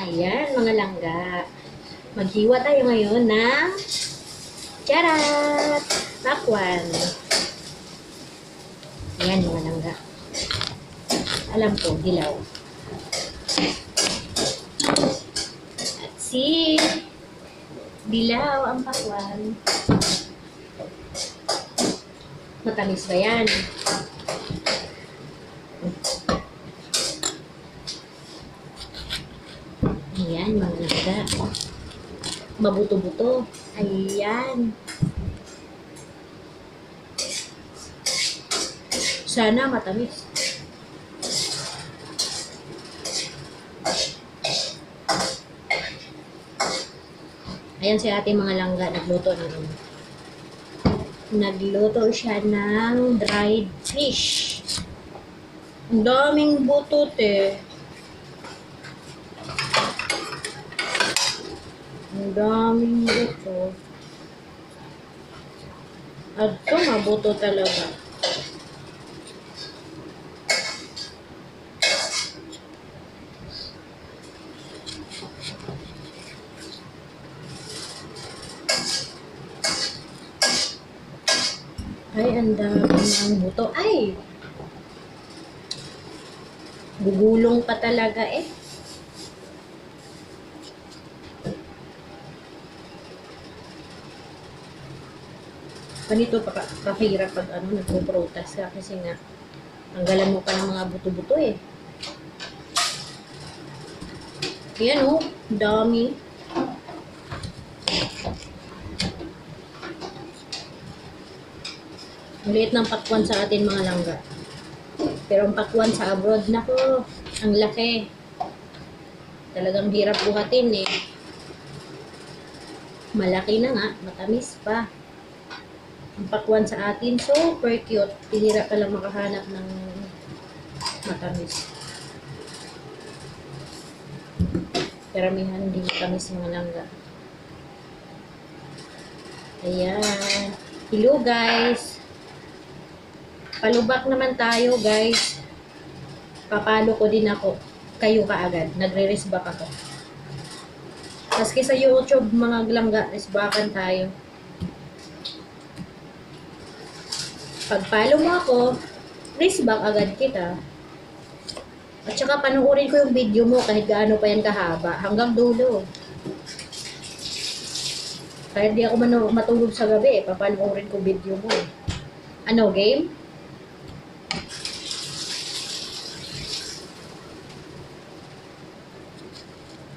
Ayan, mga langga. Maghiwa tayo ngayon ng charat! Pakwan. Ayan, mga langga. Alam ko, dilaw. At si dilaw ang pakwan. Matamis ba yan? Ayan, mga langga. Mabuto-buto. Ayan. Sana matamis. Ayan si ate mga langga. Nagluto na rin. Nagluto siya ng dried fish. Ang daming butot eh. Ang daming buto. At ito, mabuto talaga. Ay, ang daming buto. Ay! Gugulong pa talaga eh. Ganito pakahirap pag nagpo-protest ka kasi nga tanggalan mo pa ng mga buto-buto eh. Ayan oh, dami. Ang liit ng pakwan sa atin mga langga. Pero ang pakwan sa abroad, nako, ang laki. Talagang hirap buhatin eh. Malaki na nga, matamis pa. Ang pakwan sa atin, super cute. Hirap ka lang makahanap ng matamis. Karamihan hindi matamis mga langga. Ayan. Hello guys. Palubak naman tayo guys. Papalo ko din ako. Kayo kaagad. Nagre-resback ako. Maski sa YouTube mga langga, resbackan tayo. Pag follow mo ako, resback agad kita. At saka panuorin ko yung video mo kahit gaano pa yan kahaba. Hanggang dulo. Kahit di ako matulog sa gabi, papanoorin ko video mo. Ano, game?